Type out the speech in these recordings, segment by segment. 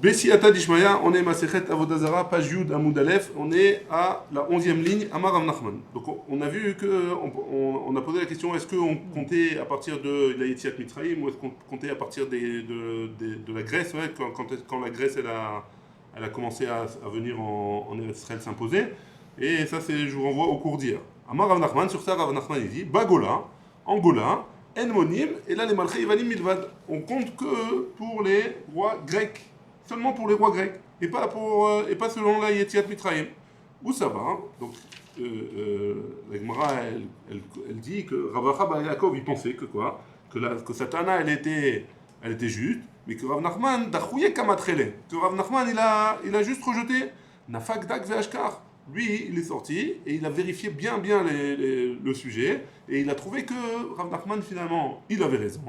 Bessiata Dishmaya, on est Masechet Avodazara, page Yud Amoud Aleph, on est à la 11e ligne, Amar Rav Nachman. Donc on a vu que, on a posé la question, est-ce qu'on comptait à partir de la Yetziat Mitzrayim ou est-ce qu'on comptait à partir de la Grèce, ouais, quand la Grèce elle a commencé à venir en Eretz Israël s'imposer. Et ça, je vous renvoie au cours d'hier. Amar Rav Nachman, sur ça, Rav Nachman il dit, Bagola, Angola, Enmonim, et là les Malchei Ivanim Milvad. On compte que pour les rois grecs. Seulement pour les rois grecs, et pas selon la Yetziat Mitzrayim. Où ça va hein. Donc, la Gemara, elle dit que Rav Acha bar Yaakov, il pensait que quoi que Satana, elle était juste, mais que Rav Nachman, d'achouye kamatrele, que Rav Nachman, il a juste rejeté Nafak dak ve'ashkar. Lui, il est sorti et il a vérifié bien le sujet et il a trouvé que Rav Nachman finalement il avait raison.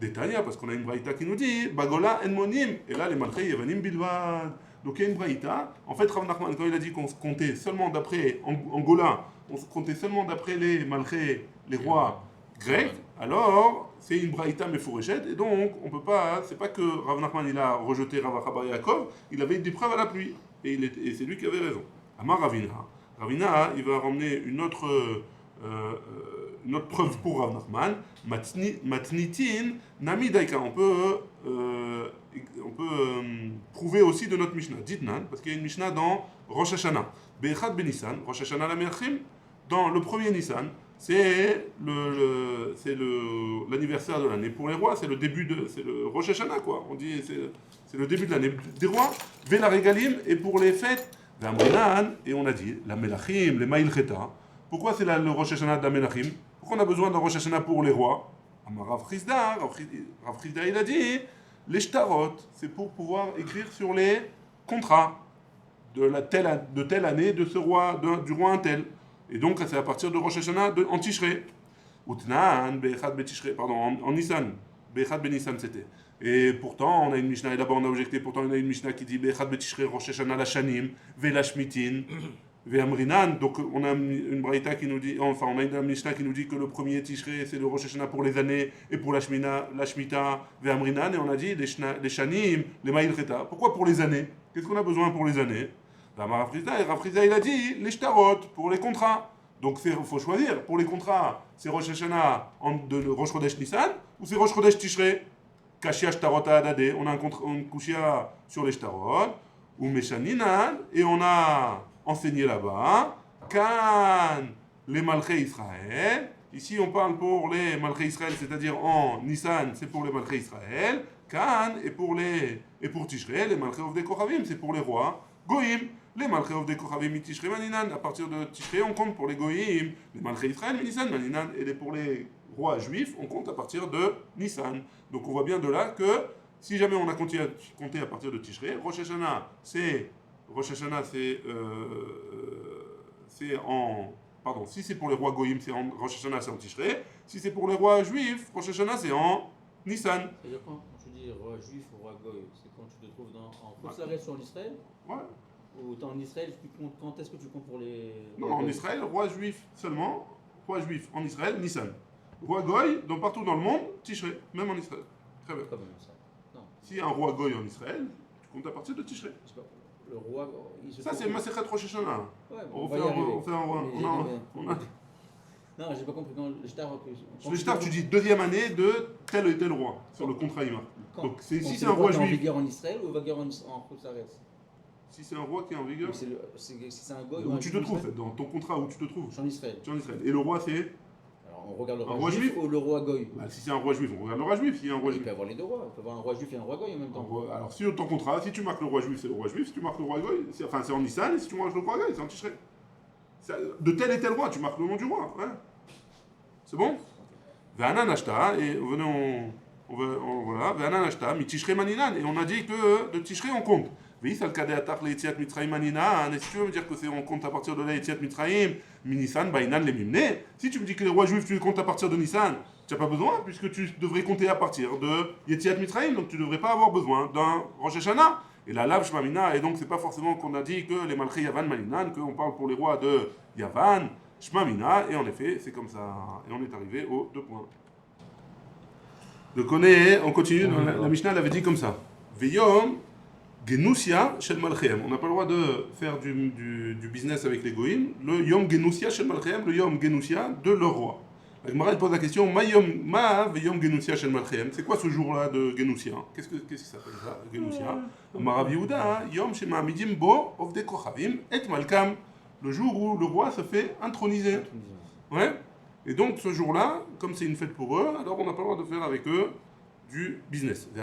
Détaillé parce qu'on a une braïta qui nous dit Bagola en monim et là les malchei yevanim bilvad. Donc il y a une braïta. En fait Rav Nachman quand il a dit qu'on se comptait seulement d'après Angola, on se comptait seulement d'après les malchei, les rois grecs. Alors c'est une braïta mefourichet et donc on peut pas. C'est pas que Rav Nachman il a rejeté Rav Acha bar Yaakov, il avait des preuves à la pluie et c'est lui qui avait raison. Amar Ravina. Ravina, il va ramener une autre preuve pour Rav Nachman. Matnitin, Nami Daika. On peut prouver aussi de notre Mishnah. Ditnan, parce qu'il y a une Mishnah dans Rosh Hashanah. Be'echad Benissan, Rosh Hashanah la Melachim. Dans le premier Nissan, c'est l'anniversaire de l'année pour les rois. C'est le Rosh Hashanah, quoi. On dit c'est le début de l'année des rois. Vela Regalim, et pour les fêtes. Et on a dit, la Melachim, les Maïl Cheta. Pourquoi c'est le Rosh Hashanah de la Melachim? Pourquoi on a besoin d'un Rosh Hashanah pour les rois? Rav Chizda, il a dit, les Shtarot, c'est pour pouvoir écrire sur les contrats de telle année de ce roi, du roi un tel. Et donc c'est à partir de Rosh Hashanah en Tishrei. Utnan, Be'echad Be'tishrei, pardon, en Nissan. Be'echad Be'Nissan c'était. Et pourtant, on a une Mishnah, et d'abord on a objecté, pourtant on a une Mishnah qui dit Be'echad Be'tishrei Rosh Hashanah la Shanim, Ve'la Shmitin, Ve'amrinan. Donc on a une braïta qui nous dit, enfin on a une Mishnah qui nous dit que le premier Tishrei c'est le Rosh Hashanah pour les années, et pour la Shemitah, Ve'amrinan, et on a dit les Shanim, les Ma'il Cheta. Pourquoi pour les années? Qu'est-ce qu'on a besoin pour les années? Rav Chizda il a dit les Shtarot, pour les contrats. Donc il faut choisir, pour les contrats, c'est Rosh Hashanah de Rosh Chodesh Nissan, ou c'est Rosh Chodesh Tishrei? Kashia Shtarot Adade, on a un Kushia sur les Shtarot, ou Meshaninan, et on a enseigné là-bas, Kan, les Malchei Israël. Ici on parle pour les Malchei Israël, c'est-à-dire en Nissan, c'est pour les Malchei Israël, Kan, et pour Tishrei, les Malchei Ovdei Kochavim, c'est pour les rois, Goïm. Les Malchei Ovdei Kochavim mi Tishrei Maninan, à partir de Tishrei on compte pour les Goïm, les Malchei Israël mi Nissan Maninan, et pour les rois juifs, on compte à partir de Nissan. Donc on voit bien de là que si jamais on a compté à partir de Tishrei, Rosh Hashanah c'est en pardon, si c'est pour les rois goïm, c'est en Rosh Hashanah, c'est en Tishrei. Si c'est pour les rois juifs, Rosh Hashanah c'est en Nissan. C'est-à-dire quand tu dis roi juif ou roi goï, c'est quand tu te trouves en Chutz sur l'Israël? Ouais. Ou t'es en Israël, tu comptes, quand est-ce que tu comptes pour les... Non, en Israël, roi juif seulement, roi juif en Israël, Nissan. Roi goï, donc partout dans le monde, Tishrei, même en Israël. Très bien. Comme ça. Non. Si un roi goï en Israël, tu comptes à partir de Tishrei. Le roi... Ça c'est Masechet Rosh Hashanah. Ouais, on fait un roi. Non, j'ai pas compris. Quand le shtar... Sur le shtar, tu dis deuxième année de tel et tel roi, sur le contrat Ima. Donc si c'est un roi juif... en vigueur en Israël ou en vigueur en Chutz? Si c'est un roi qui est en vigueur... C'est un goï où tu te trouves, dans ton contrat où tu te trouves. Je suis en Israël. Tu es en Israël. Et le roi c'est... On regarde le roi juif ou le roi goï? Bah, si c'est un roi juif, on regarde le roi juif. Si un roi il peut avoir les deux rois. Il peut avoir un roi juif et un roi goï en même temps. Alors, si ton contrat, si tu marques le roi juif, c'est le roi juif. Si tu marques le roi goï, c'est en Nissan. Et si tu marques le roi goï, c'est en Tishrei. De tel et tel roi, tu marques le nom du roi. Ouais. C'est bon? Ve'anan ashta, et voilà, ve'anan ashta, mi Tishrei maninan. Et on a dit que de Tishrei on compte. Et si tu veux me dire que on compte à partir de la Yetziat Mitzrayim, Nissan, Bainan, les Mimne, si tu me dis que les rois juifs tu les comptes à partir de Nissan, tu n'as pas besoin, puisque tu devrais compter à partir de Yetziat Mitzrayim, donc tu ne devrais pas avoir besoin d'un Rosh Hashanah. Et la Lav Shmamina, et donc c'est pas forcément qu'on a dit que les Malchei Yavan Maninan, qu'on parle pour les rois de Yavan, Shmamina, et en effet, c'est comme ça. Et on est arrivé aux 2 points. Donc on continue, la Mishnah l'avait dit comme ça. Veyom, Genoussia shel malchem. On n'a pas le droit de faire du business avec les goïms. Le Yom Genoussia shel malchem, le Yom Genoussia de leur roi. La Gemara elle pose la question Ma Yom Genoussia shel malchem. C'est quoi ce jour-là de Genoussia? Qu'est-ce que ça s'appelle ça, Genoussia? Amar Yehuda, Yom Shema'amidim Bo Ovde Kochavim et Malkam. Le jour où le roi se fait introniser. Ouais. Et donc ce jour-là, comme c'est une fête pour eux, alors on n'a pas le droit de faire avec eux du business. Et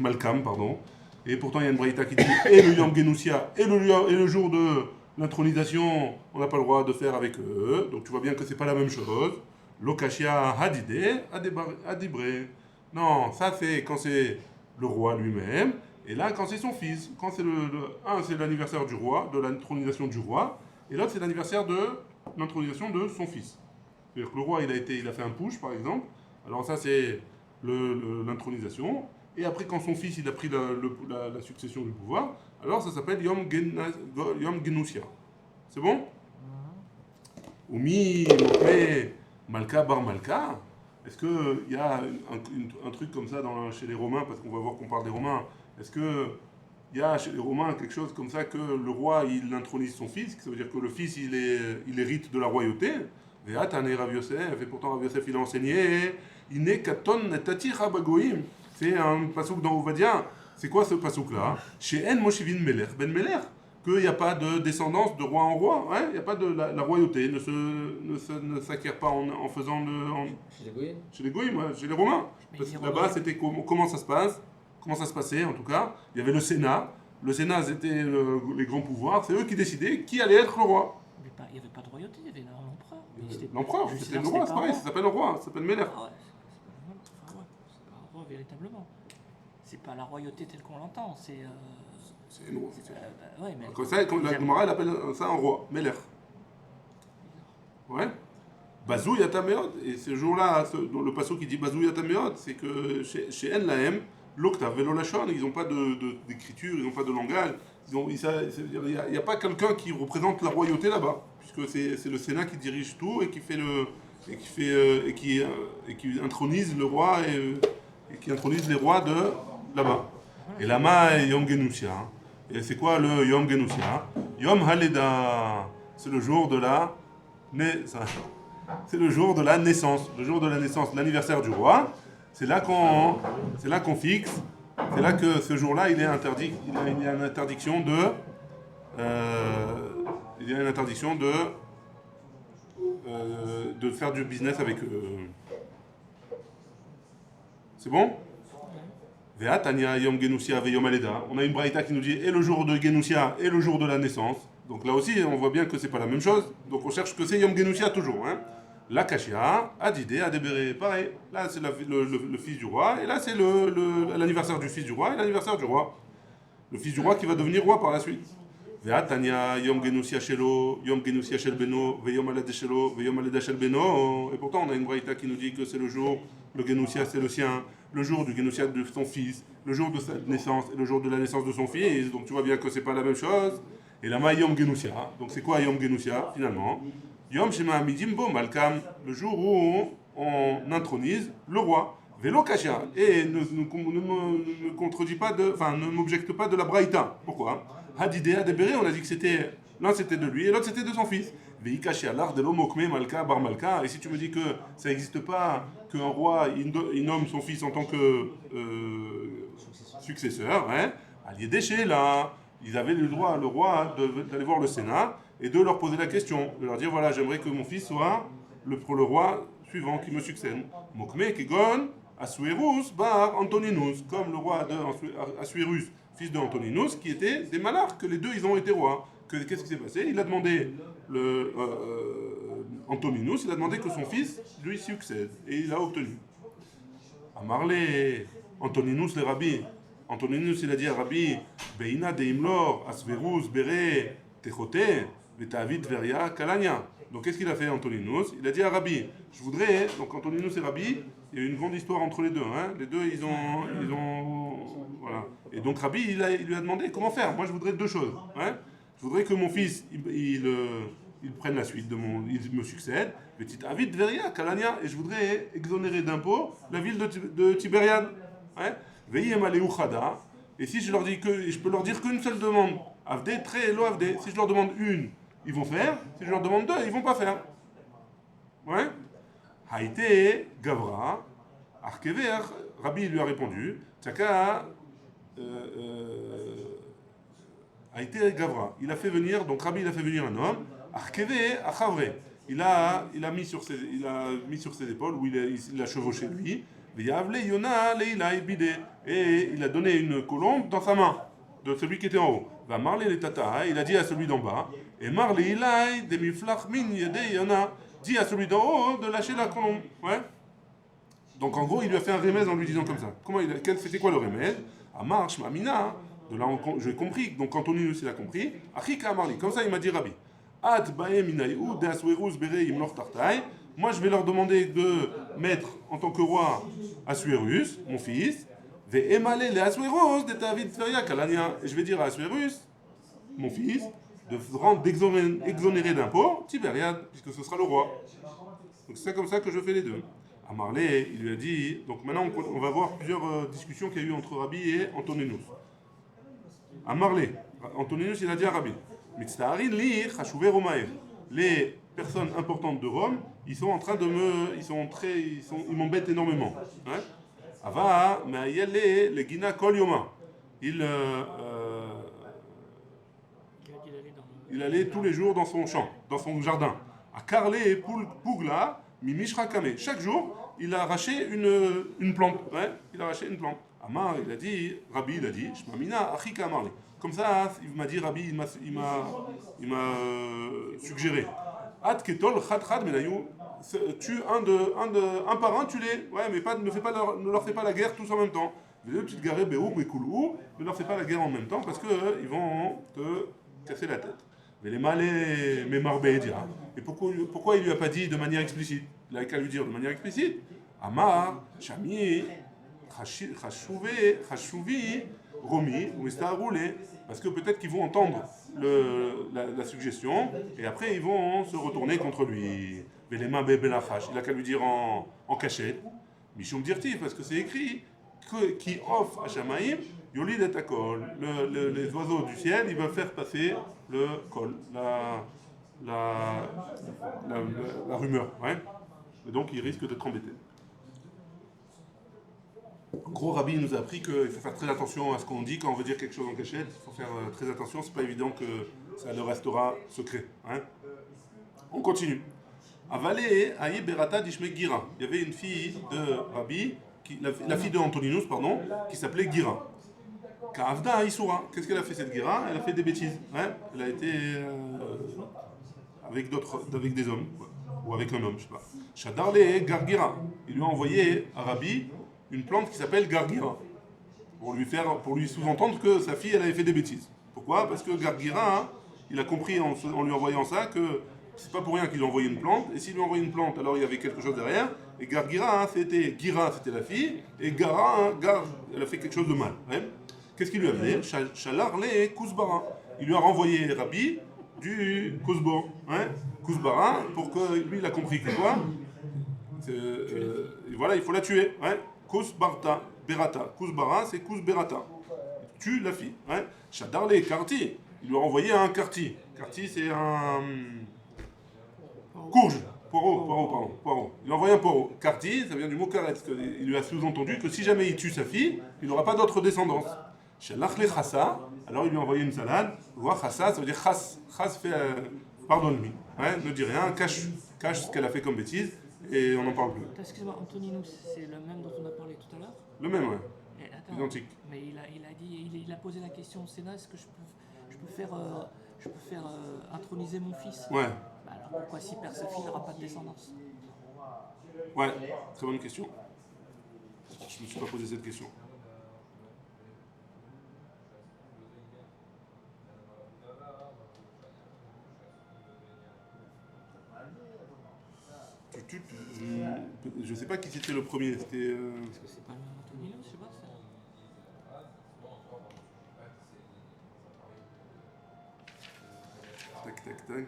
Malkam, pardon. Et pourtant il y a une braïta qui dit et le Yom Genoussia et le jour de l'intronisation, on n'a pas le droit de faire avec eux. Donc tu vois bien que c'est pas la même chose. Lokashia Hadide Adibre. Non, ça c'est quand c'est le roi lui-même. Et là, quand c'est son fils, quand c'est c'est l'anniversaire du roi, de l'intronisation du roi, et l'autre c'est l'anniversaire de l'intronisation de son fils. C'est-à-dire que le roi il a fait un push par exemple, alors ça c'est l'intronisation, et après quand son fils il a pris la succession du pouvoir, alors ça s'appelle Yom Genoussia. C'est bon? Oumi, Malka Bar Malka. Est-ce qu'il y a un truc comme ça chez les Romains, parce qu'on va voir qu'on parle des Romains, est-ce qu'il y a chez les Romains quelque chose comme ça que le roi il intronise son fils, ça veut dire que le fils il hérite de la royauté? Et pourtant Rav Yosef il a enseigné, il n'est qu'aton netati rabagoïm. C'est un pasouk dans Ovadia. C'est quoi ce pasouk là? Chez En Moshivin Meler Ben Meler, qu'il n'y a pas de descendance de roi en roi, hein? Il n'y a pas de la royauté ne s'acquiert pas en faisant Chez les Goyim? Chez les Goïms, ouais, chez les Romains. Parce que là-bas, c'était comment ça se passe, comment ça se passait en tout cas. Il y avait le Sénat. Le Sénat, c'était les grands pouvoirs. C'est eux qui décidaient qui allait être le roi. Il n'y avait pas de royauté, il y avait l'empereur. L'empereur, c'était le roi, c'est pareil, ça s'appelle le roi, ça s'appelle Meller. Ah ouais, c'est pas un roi véritablement. C'est pas la royauté telle qu'on l'entend, c'est. C'est une roi. Ouais, mais. Comme ça, la Gemara, elle appelle ça un roi, Meller. Ouais. Bazou Yatameot, et ce jour-là, le passage qui dit Bazou Yatameot, c'est que chez En Lahem, l'octave vélo lachon, ils n'ont pas d'écriture, ils n'ont pas de langage. Il n'y a pas quelqu'un qui représente la royauté là-bas, puisque c'est le Sénat qui dirige tout et qui intronise le roi et qui intronise les rois de là-bas. Et là-bas, Yom Genoussia. Et c'est quoi le Yom Genoussia? Yom Haleda, c'est le jour de la c'est le jour de la naissance, l'anniversaire du roi. C'est là qu'on fixe. C'est là que ce jour-là, il y a une interdiction de faire du business avec eux. C'est bon? Vea Tania Yom Genoussia ve Yom Haleda. On a une braïta qui nous dit et le jour de Genoussia et le jour de la naissance. Donc là aussi, on voit bien que c'est pas la même chose. Donc on cherche que c'est Yom Genoussia toujours. Hein. La Kashia, Adidé, Adébéré, pareil. Là, c'est le fils du roi. Et là, c'est l'anniversaire du fils du roi et l'anniversaire du roi. Le fils du roi qui va devenir roi par la suite. Vea Tania Yom Genoussia Shelo, Yom Genoussia Shel Beno, ve Yom Haleda Shelo, ve Yom Haleda Shel Beno. Et pourtant, on a une braïta qui nous dit que c'est le jour, le Genoussia c'est le sien, le jour du Genoussia de son fils, le jour de sa naissance et le jour de la naissance de son fils. Donc tu vois bien que c'est pas la même chose. Et là, Yom Genoussia. Donc c'est quoi Yom Genoussia finalement? Yom Shema Amidim Bo Malkam, le jour où on intronise le roi. Vélo Kashia. Et ne contredit pas ne m'objecte pas de la braïta. Pourquoi? Hadidé Adébéré, on a dit que l'un c'était de lui et l'autre c'était de son fils. Vei Kashia, l'art de l'Omokme Malka Bar Malka. Et si tu me dis que ça n'existe pas, qu'un roi il nomme son fils en tant que successeur, hein, Alié déchet là. Ils avaient le droit, le roi, d'aller voir le Sénat et de leur poser la question, de leur dire voilà, j'aimerais que mon fils soit le roi suivant qui me succède. Mokme Kegon Asuerus Bar Antoninus, comme le roi de Asuerus, fils de Antoninus, qui était des malars, que les deux ils ont été rois. Qu'est-ce qui s'est passé? Il a demandé, Antoninus, il a demandé que son fils lui succède et il a obtenu. Amarle Antoninus les rabbis. Antoninus il a dit à Rabbi Beina de Imlor, Asverus, Bere, Techote, Vetavit, Veria, Kalania. Donc qu'est-ce qu'il a fait Antoninus? Il a dit à Rabbi, je voudrais, donc Antoninus et Rabbi, il y a eu une grande histoire entre les deux. Hein. Les deux ils ont voilà. Et donc Rabbi il lui a demandé comment faire. Moi je voudrais deux choses. Hein. Je voudrais que mon fils il ils prennent la suite ils me succèdent. Petit Avid Tveria, Kalania, et je voudrais exonérer d'impôts la ville de Tibériade. Ouais. Veillez Maléou Khada. Et si je leur dis que, je peux leur dire qu'une seule demande, Avde, Tre, Elo Avde. Si je leur demande une, ils vont faire. Si je leur demande deux, ils vont pas faire. Ouais. Haïté, Gavra, Arkever, Rabbi lui a répondu, Tchaka, Haïté, Gavra. Il a fait venir, donc Rabbi il a fait venir un homme, Arkever, Achavre. Il a mis sur ses épaules, où il a chevauché lui, et il a donné une colombe dans sa main, de celui qui était en haut. Va marler les tata, il a dit à celui d'en bas, et marler ilai, demiflach min yede yona, dit à celui d'en haut de lâcher la colombe. Ouais. Donc en gros, il lui a fait un remède en lui disant comme ça. C'était quoi le remède? À marche, mamina. De là, j'ai compris. Donc Antoninus, il a compris. Achika marli. Comme ça, il m'a dit Rabbi. At baem inaïou de aswerus bere imlor tartai. Moi, je vais leur demander de mettre en tant que roi Assuérus, mon fils. Ve emale le aswerus de David Feria Kalania. Et je vais dire à Assuérus, mon fils, d'exonérer d'impôts Tibériade, puisque ce sera le roi. Donc c'est comme ça que je fais les deux. À Marley, il lui a dit. Donc maintenant, on va voir plusieurs discussions qu'il y a eu entre Rabbi et Antoninus. À Marley, Antoninus, il a dit à Rabbi, les personnes importantes de Rome, ils sont en train de ils m'embêtent énormément. Ava, mais les Guina Kol Yoma. Il allait tous les jours dans son champ, dans son jardin. À Karle et Pougla, Mimishra Kame. Chaque jour, il a arraché une plante. Ouais, il a arraché une plante. Amar, il a dit, Rabbi, il a dit, Shmamina, Achika Amarli. Comme ça, il m'a dit, Rabbi, il m'a suggéré. At Ketol, Khat Menayou. Tue un par un, tue-les. Ouais, mais ne leur fais pas la guerre tous en même temps. Les deux petites garées, Béou et Koulou, ne leur fais pas la guerre en même temps parce qu'ils vont te casser la tête. Mais les malais, mes marbés, dira. Et pourquoi il lui a pas dit de manière explicite? Il a qu'à lui dire de manière explicite. Amar, Chami, Chachouvi, Romi, ou roulé. Parce que peut-être qu'ils vont entendre la suggestion et après ils vont se retourner contre lui. Mais les mains bébélachash, il a qu'à lui dire en cachette. Michum dirtif, parce que c'est écrit qui offre à Shamaïm, Yolid et Akol. Les oiseaux du ciel, ils veulent faire passer le kol, la rumeur. Ouais. Et donc ils risquent d'être embêtés. En gros, Rabbi nous a appris qu'il faut faire très attention à ce qu'on dit quand on veut dire quelque chose en cachette. Il faut faire très attention, c'est pas évident que ça le restera secret. Hein. On continue. Avalé Aïe Berata d'Ishme Gira. Il y avait une fille de Rabbi, la fille de Antoninus, pardon, qui s'appelait Gira. Ka'avda Isura. Qu'est-ce qu'elle a fait cette Gira? Elle a fait des bêtises. Hein. Elle a été avec des hommes, quoi. Ou avec un homme, je sais pas. Shadarle Gargira. Il lui a envoyé à Rabbi une plante qui s'appelle Gargira, pour lui sous-entendre que sa fille elle avait fait des bêtises. Pourquoi? Parce que Gargira, hein, il a compris en lui envoyant ça que c'est pas pour rien qu'il lui a envoyé une plante, et s'il lui a envoyé une plante, alors il y avait quelque chose derrière, et Gargira, hein, c'était la fille, et Gara, hein, elle a fait quelque chose de mal. Hein. Qu'est-ce qu'il lui a fait? Shalarle Kousbara. Il lui a renvoyé Rabbi du Kousbo, hein, Kousbara, pour que lui il a compris que quoi, voilà, il faut la tuer. Hein. Kousbarta, Berata. Kousbara, c'est Kousberata. Tue la fille. Hein. Shadarle Karti. Il lui a renvoyé un Karti. Karti, c'est un courge. Poireau. Il lui a envoyé un poireau. Karti, ça vient du mot karet. Il lui a sous-entendu que si jamais il tue sa fille, il n'aura pas d'autre descendance. Shalachle Chassa. Alors il lui a envoyé une salade. Chassa, ça veut dire Chas. Chas fait pardonne-lui. Hein, ne dis rien, cache ce qu'elle a fait comme bêtise. Et on n'en parle plus. Excuse-moi, Antoninus, c'est le même dont on a parlé tout à l'heure? Le même, ouais. Attends, identique. Mais il a posé la question au Sénat, est-ce que je peux faire introniser mon fils? Ouais. Bah alors pourquoi s'il perd sa fille, il n'aura pas de descendance? Ouais, très bonne question. Je ne me suis pas posé cette question. Je sais pas qui c'était le premier. C'était. Est-ce que c'est pas le même Antoninus? Je sais pas ça. Tac.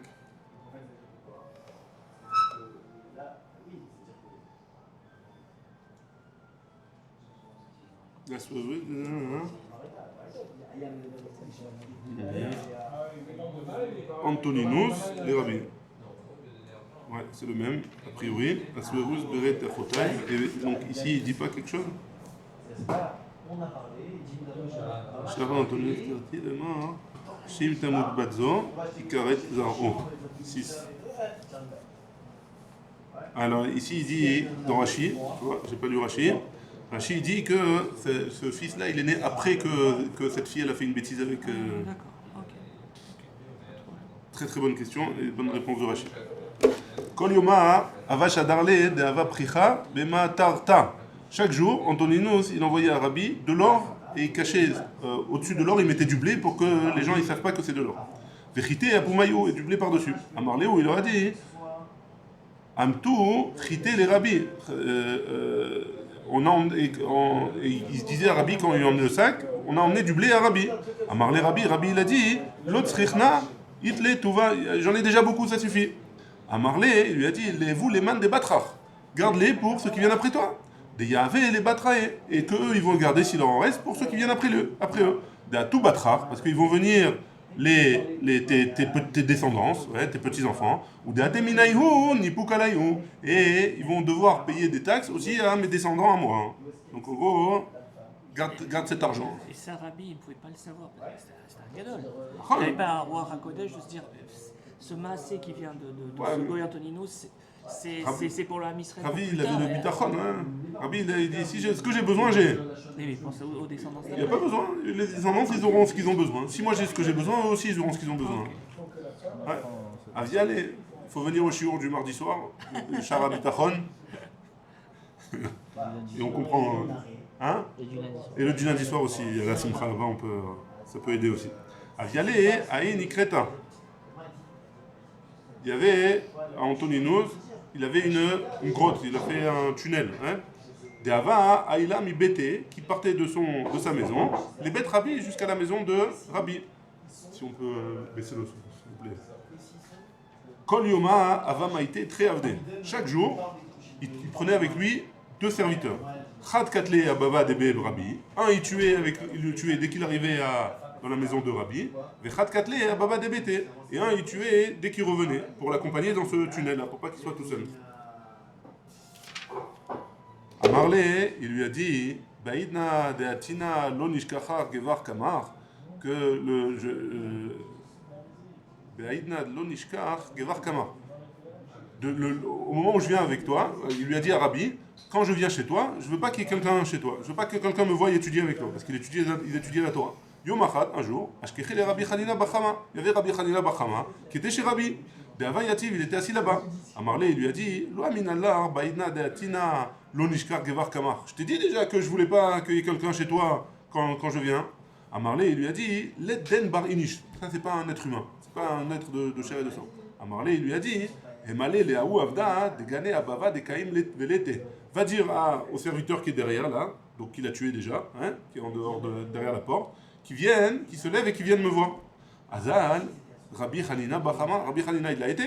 Antoninus, les rabbis. Ouais, c'est le même, a priori. Asverus beret achotai. Et donc ici, il dit pas quelque chose. Sharon Antoninus Karti, demain. Shim tamut badzo, ikaret zaro. 6. Alors ici, il dit dans Rashi, tu vois, j'ai pas lu Rashi. Rashi il dit que ce fils-là, il est né après que cette fille elle a fait une bêtise avec. D'accord, ok. Très très bonne question et bonne réponse de Rashi. Kol yoma avash adarle de ava pricha bema tarta. Chaque jour, Antoninus, il envoyait à Rabbi de l'or et il cachait au-dessus de l'or, il mettait du blé pour que les gens ils savent pas que c'est de l'or. Vechité à Poumaïou et du blé par-dessus. À Marléou, il leur a dit Amtou, chité les rabbis. Il se disait à Rabbi quand il a emmené le sac, on a emmené du blé à Rabbi. À Marlé Rabbi, Rabbi il a dit l'autre srichna, itle tuva, j'en ai déjà beaucoup, ça suffit. À Marlé, il lui a dit vous les man des batrach, garde-les pour ceux qui viennent après toi. Des Yahvé les batraé, et qu'eux ils vont le garder s'il en reste pour ceux qui viennent après eux. Des tout batrach, parce qu'ils vont venir tes descendants, ouais, tes petits-enfants, ou des ateminaïhou, nipukalaïhou, et ils vont devoir payer des taxes aussi à mes descendants à moi. Donc en gros, garde cet argent. Et ça, Rabbi, il ne pouvait pas le savoir, parce que c'était un gadol. Il n'y avait pas un roi Hakodesh de se dire, ce massé qui vient de Ouais, ce Goy Antoninus, c'est pour la Misraël. Rabbi, il avait le bitachon, hein. Rabbi, il a dit, si j'ai ce que j'ai besoin, j'ai. Mais il pense aux descendants. Il n'y a pas besoin. Les descendants, ils auront ce qu'ils ont besoin. Si moi j'ai ce que j'ai besoin, eux aussi ils auront ce qu'ils ont besoin. Ouais. Avial, il faut venir au shiur du mardi soir, le Shara Bitachon. Et on comprend. Hein? Et le du lundi soir aussi, il y a la simcha là-bas, ça peut aider aussi. Avial, Aïn Ikreta. Il y avait, à Antoninus, il avait une grotte, il a fait un tunnel. Hein? Des Ava, Aïla mi Bété, qui partait de sa maison, les bêtes Rabbi jusqu'à la maison de Rabbi. Si on peut baisser le son, s'il vous plaît. Kol Yoma Ava Maïté Tre Avde. Chaque jour, il prenait avec lui 2 serviteurs. Chad Katle Abava Debe Rabbi. Un, il le tuait dès qu'il arrivait dans la maison de Rabbi. Vechad Katle Abava Debete. Et un, il tuait dès qu'il revenait, pour l'accompagner dans ce tunnel-là, pour pas qu'il soit tout seul. À Marley, il lui a dit Baïdna de Atina Lonishkachar Gevar Kamar, que Baïdna Lonishkach Gevar Kamar. Au moment où je viens avec toi, il lui a dit à Rabbi quand je viens chez toi, je veux pas qu'il y ait quelqu'un chez toi, je veux pas que quelqu'un me voie étudier avec toi, parce qu'il étudiait la Torah. Yom Achad, un jour, Ashkechi le Rabbi Hanina Bachama, il y avait Rabbi Hanina Bachama qui était chez Rabbi. D'Ava Yativ, il était assis là-bas. À Marley, il lui a dit Lo aminallah, Baïdna de Atina Lonishkar Gevar Kamar. Je t'ai dit déjà que je voulais pas qu'il y ait quelqu'un chez toi quand je viens. À Marley, il lui a dit Let Den Bar Inish. Ça, c'est pas un être humain, c'est pas un être de chair et de sang. À Marley, il lui a dit Emale le Aou Avda, de Gane Abava, de Kaim Velete. Va dire au serviteur qui est derrière là, donc qu'il a tué déjà, hein, qui est en dehors derrière la porte, qui se lève et qui viennent me voir. Azal. Rabbi Hanina Bachama, Rabbi Hanina il a été,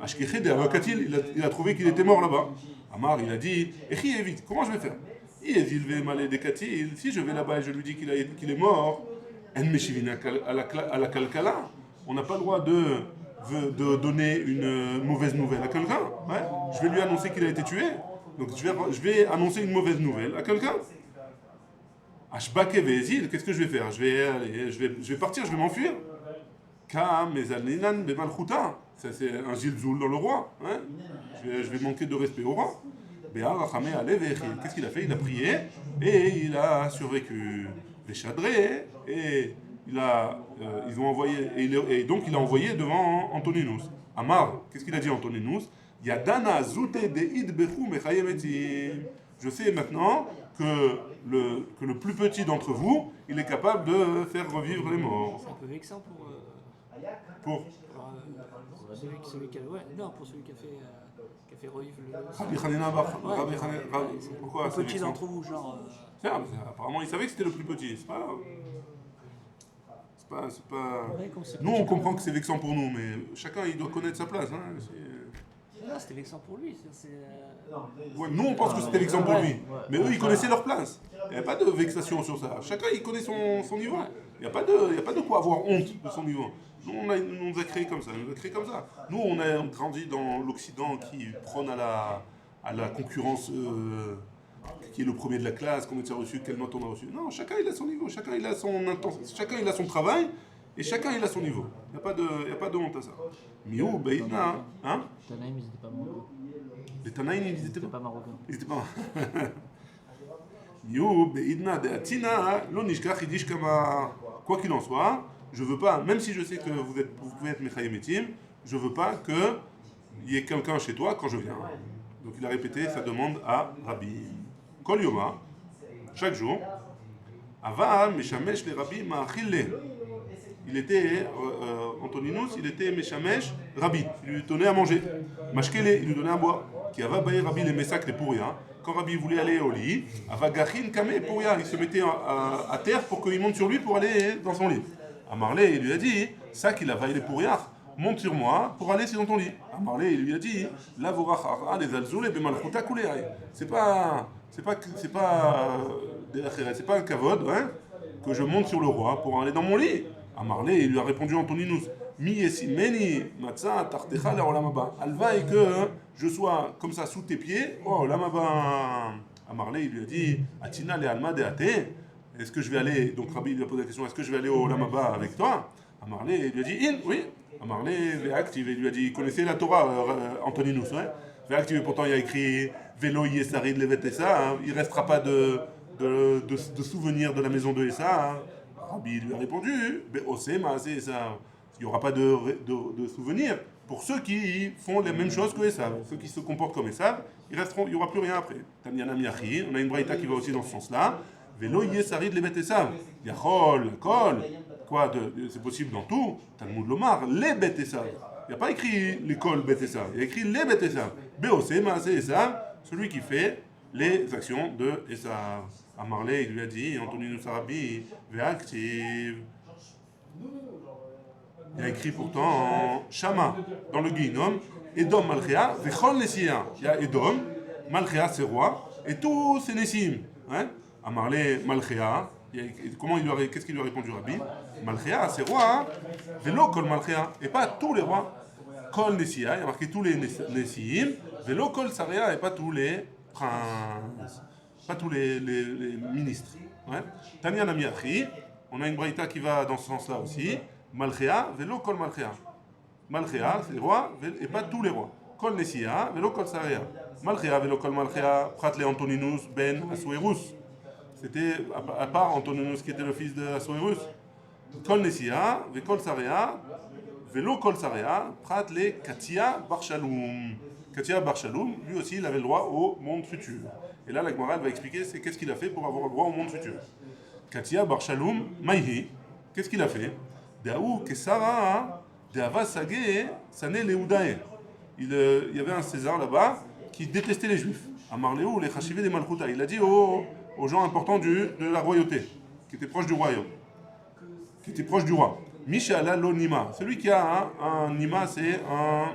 Ashkeché de Avakatil, il a trouvé qu'il était mort là-bas. Amar il a dit, Echi évite, comment je vais faire? Si je vais là-bas et je lui dis qu'il est mort, En Meshivina à la Kalkala, on n'a pas le droit de donner une mauvaise nouvelle à quelqu'un. Ouais? Je vais lui annoncer qu'il a été tué, donc je vais annoncer une mauvaise nouvelle à quelqu'un. Ashbake Vezil, qu'est-ce que je vais faire? Je vais partir, je vais m'enfuir. Ça c'est un zilzoul dans le roi. Hein? Je vais manquer de respect au roi. Qu'est-ce qu'il a fait? Il a prié et il a survécu. Les chadrés et ils ont envoyé et donc il a envoyé devant Antoninus. Amar, qu'est-ce qu'il a dit Antoninus? Yadana zute de idbechu mechayemetim. Je sais maintenant que le plus petit d'entre vous, il est capable de faire revivre les morts. C'est un peu vexant pour celui qui a fait revivre le. Rabbi Hanina Bar. Pourquoi le petit d'entre vous, genre. Apparemment, il savait que c'était le plus petit. C'est pas. Ouais, Nous, on comprend que c'est vexant pour nous, mais chacun, il doit connaître sa place. Hein. Non, c'était l'exemple pour lui. Ouais, nous, on pense que c'était l'exemple pour lui. Mais eux, ils connaissaient leur place. Il n'y avait pas de vexation sur ça. Chacun, il connaît son niveau. Il n'y a pas de quoi avoir honte de son niveau. Nous, on nous a créé comme ça. Nous, on a grandi dans l'Occident qui prône à la concurrence, qui est le premier de la classe, combien tu as reçu, quelle note on a reçu. Non, chacun, il a son niveau. Chacun, il a son intensité. Chacun, il a son travail. Et chacun, il a son niveau. Il n'y a pas de honte à ça. Miou, Beïdna, hein? Tanaïm, ils n'étaient pas marocains. Les Tanaïm, ils Ils étaient n'étaient pas. pas marocains. Ils étaient pas. Miou, Beïdna, de Atina, l'onishkach, il dit quoi qu'il en soit, je veux pas, même si je sais que vous pouvez être Mechayemetim, je veux pas qu'il y ait quelqu'un chez toi quand je viens. Donc il a répété sa demande à Rabbi. Kol Yoma, chaque jour, Ava, Meshamesh, les Rabbi, Ma'achille. Il était, Antoninus, il était Meshamesh, Rabbi. Il lui donnait à manger. Mashkele, il lui donnait à boire. Qui Ava, Baye, Rabbi, les Messac, les Pouria. Quand Rabbi voulait aller au lit, Ava, Gachin, Kame, Pouria. Il se mettait à terre pour qu'il monte sur lui pour aller dans son lit. Amarlé, il lui a dit, ça qu'il a vaillé les Pouria, monte sur moi pour aller dans ton lit. Amarlé, il lui a dit, la vorach, les alzoul, et bemalchuta koulé. C'est pas un kavod, hein, que je monte sur le roi pour aller dans mon lit. Amarlé, il lui a répondu Antoninus, mi yesimeni matza tartecha la olamaba. Alva et que je sois comme ça sous tes pieds, oh olamaba. Amarlé, il lui a dit, atina le alma de ate. Est-ce que je vais aller, donc Rabbi lui a posé la question, est-ce que je vais aller au olamaba avec toi? Amarlé, il lui a dit, oui. Amarlé, activé, il lui a dit, connaissez la Torah, Antoninus, ouais. Activé, pourtant il y a écrit Vélo Yesarid Levetessa, il ne restera pas de souvenirs de la maison de Essa. Hein. Rabbi lui a répondu, il n'y aura pas de souvenirs pour ceux qui font les mêmes choses que Essa. Ceux qui se comportent comme Essa, il n'y aura plus rien après. Tanyana Miachi, on a une braïta qui va aussi dans ce sens-là. Vélo Yesarid Levetessa, Yachol, Kol. Quoi, c'est possible dans tout. Talmud Lomar, les Betessa. Il n'y a pas écrit l'école Betessa, il y a écrit les Betessa. Beosé, Maasé, Esav, celui qui fait les actions de Esav. Amarlé, il lui a dit, Antoninus Arabi, Ve'active. Il y a écrit pourtant Shama, dans le Guinom, Edom Malchea, Vechol Nessia. Il y a Edom, Malchea, c'est roi, et tous ces Nessim. Hein? Amarlé, Malchea. Qu'est-ce qu'il lui a répondu Rabbi? Malchea, c'est roi, Velo Kol Malchea, et pas tous les rois. Kol Nessia, il y a marqué tous les Nessim, Velo Kol Saria, et pas tous les princes, pas tous les ministres. Ouais. Tanya Namiachi, on a une braïta qui va dans ce sens-là aussi. Malchea, Velo Kol Malchea. Malchea, c'est les rois, et pas tous les rois. Kol Nessia, Velo Kol Saria. Malchea, Velo Kol Malchea, Pratle Antoninus ben Asuerus. C'était à part Antoninus qui était le fils de Asuerus. Kol Nessia, Vekol Saria, Velo Kol Saria, Prat le Katia Barshaloum. Katia Barshaloum, lui aussi, il avait le droit au monde futur. Et là, la Gemara va expliquer qu'est-ce qu'il a fait pour avoir le droit au monde futur. Katia Barshaloum, Maïhi, qu'est-ce qu'il a fait? Daou Kesara, Deava Sage, Sane Leudae. Il y avait un César là-bas qui détestait les Juifs. Amarléou, les Chachivé des Malchuta. Il a dit aux gens importants de la royauté, qui étaient proches du royaume, qui étaient proches du roi. Mishala lo nima. Celui qui a un nima, c'est un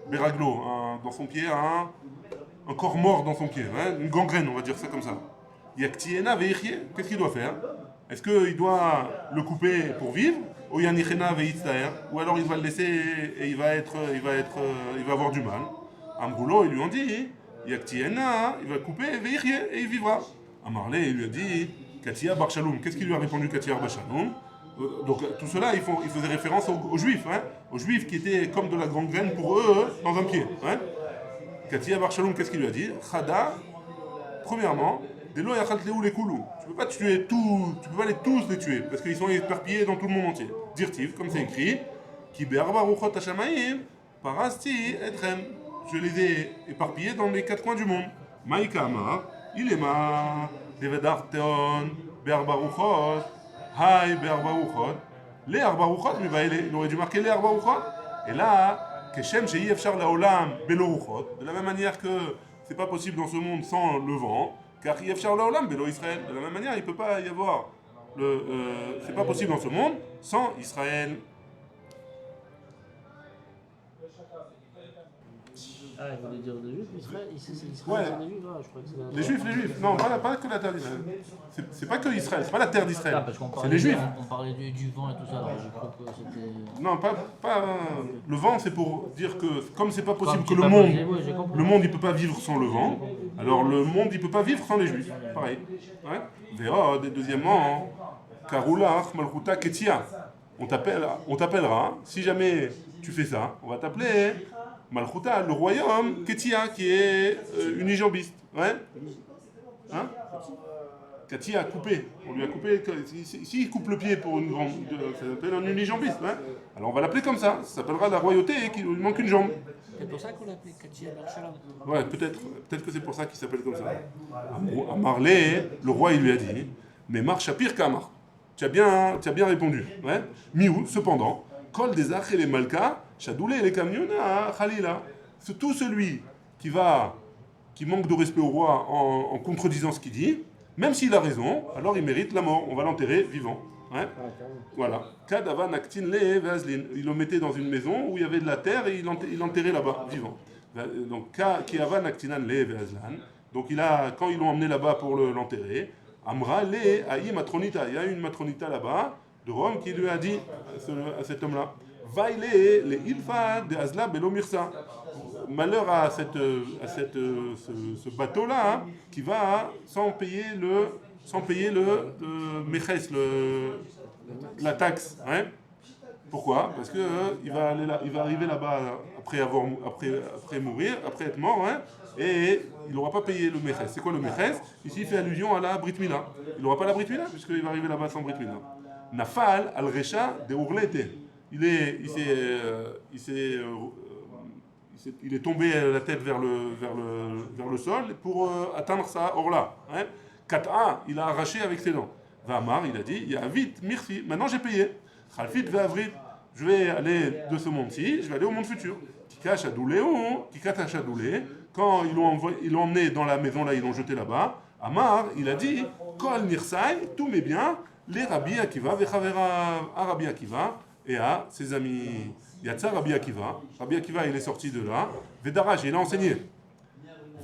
beraglo, dans son pied, un corps mort dans son pied, hein, une gangrène, on va dire ça comme ça. Yaktiena veichie, qu'est-ce qu'il doit faire? Est-ce qu'il doit le couper pour vivre, ou yanichena veitzaer, ou alors il va le laisser et il va avoir du mal? Amroulo, ils lui ont dit, Yaktiena, il va le couper veichie et il vivra. Amarlé, il lui a dit, Katia Barshaloum. Qu'est-ce qu'il lui a répondu Katia Barshaloum? Donc tout cela, il faisait référence aux Juifs, hein, aux Juifs qui étaient comme de la gangrène pour eux dans un pied. Hein. Katia Barshaloum, qu'est-ce qu'il lui a dit? Chada, premièrement, Delo Yachalteu les Koulou. Tu peux pas tuer tout, tu peux pas tous les tuer parce qu'ils sont éparpillés dans tout le monde entier. Dirtiv, comme c'est écrit, Ki be'arba ruchot hashamaim, parasti etrem. Je les ai éparpillés dans les quatre coins du monde. Maïka Amar, il est ma, Devedar Teon, be'arba ruchot. Haï, Be'arbaouchot. Les Arbaouchot, il aurait dû marquer les Arbaouchot. Et là, Keshem Shei Efshar Laolam Be'lo-Ruchot. De la même manière que c'est pas possible dans ce monde sans le vent, car Efshar Laolam Be'lo Israël. De la même manière, il peut pas y avoir c'est pas possible dans ce monde sans Israël. Ah, il voulait dire les juifs, Israël, c'est Israël, Ouais. c'est les juifs, ah, je crois que c'est Les juifs. Non, pas que la terre d'Israël. C'est pas que Israël, c'est pas la terre d'Israël. Ah, parce qu'on C'est parlait, les juifs. on parlait du vent et tout ça, alors j'ai cru que c'était. Non, pas le vent, c'est pour dire que comme c'est pas possible que Comme le c'est pas monde, possible, ouais, j'ai compris. le monde il peut pas vivre sans le vent, alors le monde il peut pas vivre sans les juifs. Pareil. Ouais. Ve'od, et deuxièmement, Karulach Malchuta Ketia. On t'appellera, si jamais tu fais ça, on va t'appeler Malchuta, le royaume Ketia, qui est unijambiste. Ouais. Hein? Katia a coupé, on lui a coupé, s'il coupe le pied pour une jambe, ça s'appelle un unijambiste. Hein? Alors on va l'appeler comme ça s'appellera la royauté et qu'il lui manque une jambe. C'est pour ça qu'on l'appelait Katia Bar-Shalom. Ouais, peut-être que c'est pour ça qu'il s'appelle comme ça. À Marley, le roi il lui a dit, mais marche à pire qu'Amar. Tu as bien répondu. Ouais? Miou, cependant, Kol des Ach et les Malka, Chadoulé et les Kamyona, Khalila. C'est tout celui qui manque de respect au roi en contredisant ce qu'il dit, même s'il a raison, alors il mérite la mort. On va l'enterrer vivant. Ouais? Voilà. Kadava Naktin Le Vazlin. Il le mettait dans une maison où il y avait de la terre et il l'enterrait là-bas, vivant. Donc, Kiava Naktinan Le Vazlan. Donc, quand ils l'ont emmené là-bas pour l'enterrer, Amra Le Aïe Matronita. Il y a une matronita là-bas, de Rome, qui lui a dit à cet homme-là, Vaile le Ilfa de Azla Belo Mirsa. Malheur à ce bateau-là, hein, qui va sans payer le méches, la taxe. Hein. Pourquoi? Parce que il va arriver là-bas après mourir, après être mort, hein, et il n'aura pas payé le méches. C'est quoi le méches? Ici, il fait allusion à la Brit Mila. Il n'aura pas la Brit Mila, puisqu'il va arriver là-bas sans Brit Mila. Nafal al-Recha de Urlete. Il est tombé la tête vers le sol pour atteindre sa orla. Hein. Kat'a, il a arraché avec ses dents. Vamar, il a dit, il y a vite, merci, maintenant j'ai payé. Khalfit ve'avrit, je vais aller de ce monde-ci, je vais aller au monde futur. Kikash Adouléon, Kikash Adoulé, quand ils l'ont emmené dans la maison là, ils l'ont jeté là-bas. Amar, il a dit, Kol Nirsai, tous mes biens, les Rabbi Akiva, Vechavera à Rabbi Akiva, et à ses amis. Yatsa Rabbi Akiva. Rabbi Akiva, il est sorti de là. Vedaraj, il a enseigné.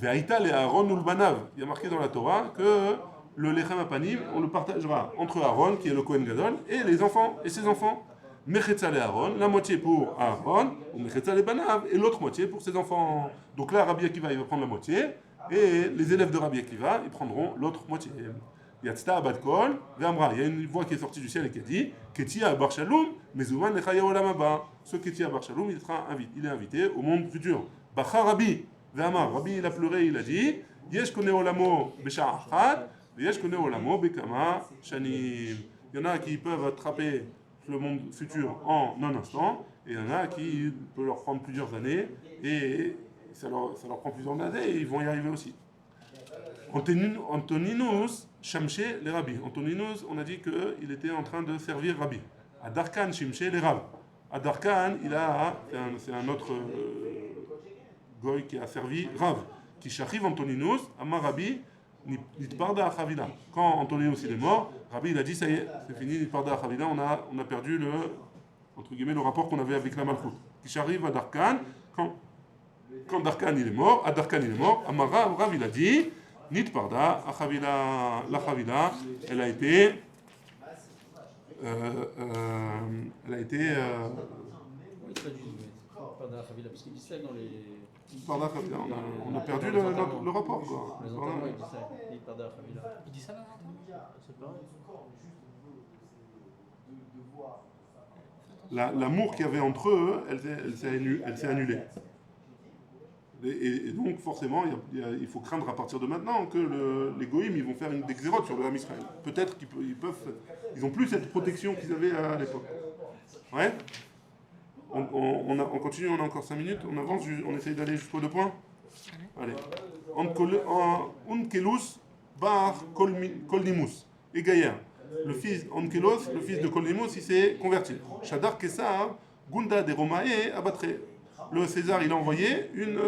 Ve'aïta le Aaron ou le Banav. Il y a marqué dans la Torah que le Lechem Apanim, on le partagera entre Aaron, qui est le Kohen Gadol, et les enfants, et ses enfants. Mechetza le Aaron, la moitié pour Aaron, ou Mechetza le Banav, et l'autre moitié pour ses enfants. Donc là, Rabbi Akiva, il va prendre la moitié, et les élèves de Rabbi Akiva, ils prendront l'autre moitié. Yatzta Abad Kol, Ve'amra. Il y a une voix qui est sortie du ciel et qui a dit Ketia Bar Shalom, Mezouman Lechaya Olam Haba. Ce Ketia Bar Shalom, il est invité au monde futur. Bacha Rabbi, Ve'amar. Rabbi, il a pleuré, il a dit Yesh Kone Olamo Besha Achad, Yesh Kone Olamo Bekama Shanim. Il y en a qui peuvent attraper le monde futur en un instant, et il y en a qui peut leur prendre plusieurs années, et ça leur prend plusieurs années, et ils vont y arriver aussi. Antoninus Shamche les rabbis. Antoninus, on a dit qu'il était en train de servir rabbi. Adarkan Shimche les rabbis. Adarkan, c'est un autre goy qui a servi Rav. Qui charive Antoninus, Amar Rabbi, Nitparda Achavila. Quand Antoninus il est mort, Rabbi il a dit ça y est, c'est fini, Nitparda Achavila, on a perdu le rapport qu'on avait avec la Malchut. Qui charive Adarkan, quand Darkan il est mort, Adarkan il est mort, Amar Rav il a dit Nitparda Achavila, la Chavila, elle a été. Oui, traduit, pas dans la Chavila, parce qu'il dit ça dans les. Parda Chavila, on a perdu le rapport quoi. Les enterrements, il dit ça. Il dit Parda Chavila. Il dit ça là? C'est pareil. L'amour qu'il y avait entre eux, elle s'est annulée. Et donc forcément, il faut craindre à partir de maintenant que les goïms ils vont faire des xérotes sur le Ham Israël. Peut-être ils ont plus cette protection qu'ils avaient à l'époque. Ouais. On continue, on a encore 5 minutes, on avance, on essaye d'aller jusqu'aux 2 points. Allez. Onkelus bar Kolnimus. Et Gaïa. Le fils Onkelos, le fils de Kolnimus, il s'est converti. Shadar Kessar, Gunda de Romae, abattre. Le César, il a envoyé une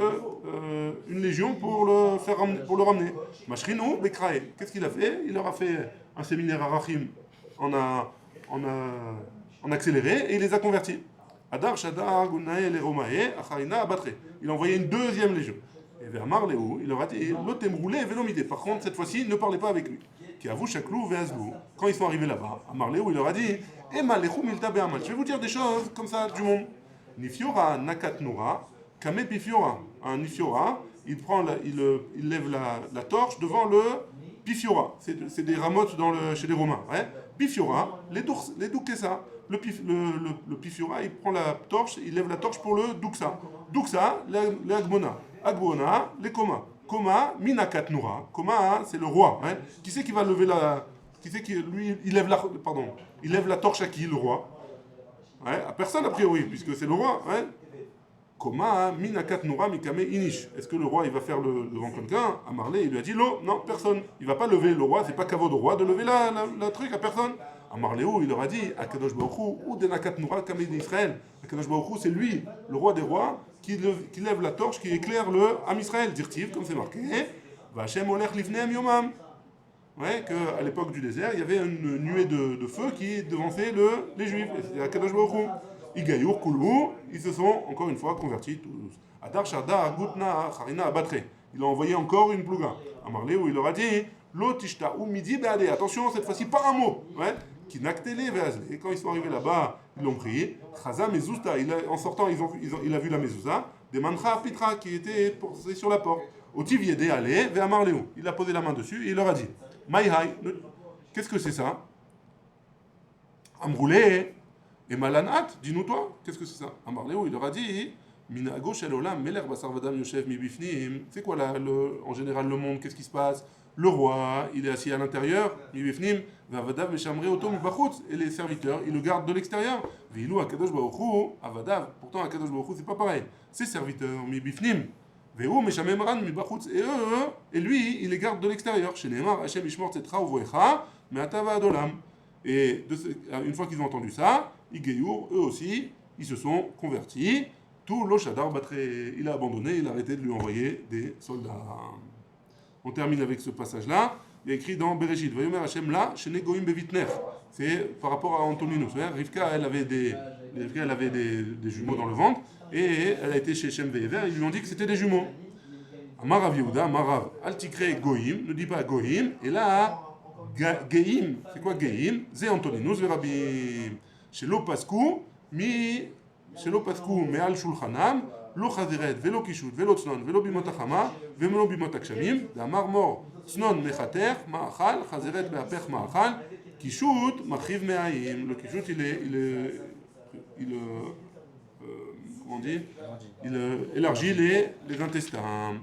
légion pour le ramener. Mashrinu Bekrae. Qu'est-ce qu'il a fait? Il leur a fait un séminaire à Rachim en accéléré et il les a convertis. Adar Shadar Gunae le Romae, Acharina Abatre. Il a envoyé une deuxième légion. Et vers Marléou, il leur a dit Lotem roulé Vélomide. Par contre, cette fois-ci, ne parlez pas avec lui. Qui avoue Chaklou Veazlou. Quand ils sont arrivés là-bas, à Marléou, il leur a dit Ema Lechou Milta Be'amal. Je vais vous dire des choses comme ça du monde. Nifiora Nakat Noura, Kame Pifiora. Un Nifiora, il lève la torche devant le Pifiora. C'est des ramottes chez les Romains. Ouais. Pifiora, les Doukessa. Le Pifiora, il prend la torche, il lève la torche pour le Douksa. Douksa, les Agbona. Agbona, les Koma. Koma, Minakat Noura. Koma, c'est le roi. Hein. Qui c'est qui va lever la. Qui c'est qui. Lui, il lève la torche à qui, le roi? Ouais, à personne a priori, puisque c'est le roi. Ouais. Koma, Minakat Noura, Mikame Inish. Est-ce que le roi il va faire devant quelqu'un? À Marley, il lui a dit non, personne. Il va pas lever le roi, c'est pas caveau de roi de lever la truc à personne. À Marléo, il leur a dit Akadosh Baruch Hu, ou Denakat Noura, Kame d'Israël. Akadosh Baruch Hu, c'est lui, le roi des rois, qui lève la torche, qui éclaire le Am Israël. Dirtiv, comme c'est marqué. Vachem Olech Livneem Yomam. Ouais, qu'à l'époque du désert, il y avait une nuée de feu qui devançait les Juifs. Et c'était Akadosh Baruch Hu. Igayour, Koulou, ils se sont encore une fois convertis tous. Adar Shardar, Gutna, Harina, Abatre. Il a envoyé encore une plouga. À Marlé, où il leur a dit Lotishta ou midi beade. Attention, cette fois-ci, pas un mot. Ouais. Qui n'actélé veazle. Et quand ils sont arrivés là-bas, ils l'ont pris. Chaza Mezousta. En sortant, il a vu la Mezouza. Des mantra pitra qui étaient posés sur la porte. Otiv yede allé, ve Marléo. Il a posé la main dessus et il leur a dit Maïhaï, qu'est-ce que c'est ça? Amroulé. Et Malanat, dis-nous toi, qu'est-ce que c'est ça? À Marléo, il leur a dit Minago shel olam meler basar vadam yoshev mi bifnim. C'est quoi en général le monde? Qu'est-ce qui se passe? Le roi, il est assis à l'intérieur, mi bifnim, vavadav meshamre oto mi bachutz. Et les serviteurs, ils le gardent de l'extérieur. Veilou akadosh baruch hu, avadav. Pourtant, akadosh baruch hu, c'est pas pareil. Ces serviteurs, mi bifnim, veilou meshamemran mi bachutz. Et lui, il les garde de l'extérieur. Chez Neymar, Hashem ishmor tzetra uvoecha, me atava adolam. Et une fois qu'ils ont entendu ça, Igeyur, eux aussi, ils se sont convertis. Tout l'Oshadar Batré, il a abandonné, il a arrêté de lui envoyer des soldats. On termine avec ce passage-là. Il y a écrit dans Bereshit, Vayomer Hashem là, Shene Goim Bevitner. C'est par rapport à Antoninus. Rivka, elle avait des jumeaux dans le ventre, et elle a été chez Shem Ve'ever, ils lui ont dit que c'était des jumeaux. Amarav Yehuda, Amarav, Altikre Goim, ne dit pas Goim, et là, Geim, c'est quoi Geim? C'est Antoninus Verabim. Shelo Pasku, Me'al Shulchanam, Lo Chaziret, Velo Kishut, Velo Tznon, Velo Bimot Achama, Velo Bimot Akshamim, Damar Mor, Tznon Mechater, Ma'achal, Chaziret Be'apech Ma'achal, Kishut, Machiv Me'aim. Le Kishut, comment on dit? Il élargit les intestins.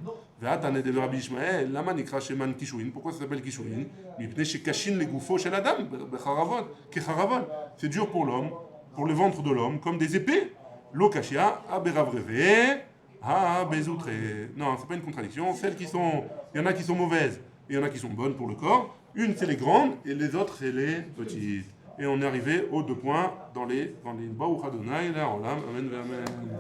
Ve'atane de Rabbi Ishmael, lama nikra sheman kishuin. Pourquoi ça s'appelle kishuin? Mipne shekashin le goufo shel adam, becharavot, kecharavot. C'est dur pour l'homme, pour le ventre de l'homme, comme des épées. Lo kashia, aberavreve, ha bezoutre. Non, c'est pas une contradiction. Il y en a qui sont mauvaises et il y en a qui sont bonnes pour le corps. Une c'est les grandes et les autres c'est les petites. Et on est arrivé aux 2 points dans les Baruch Adonai, là, Olam, Amen, Amen.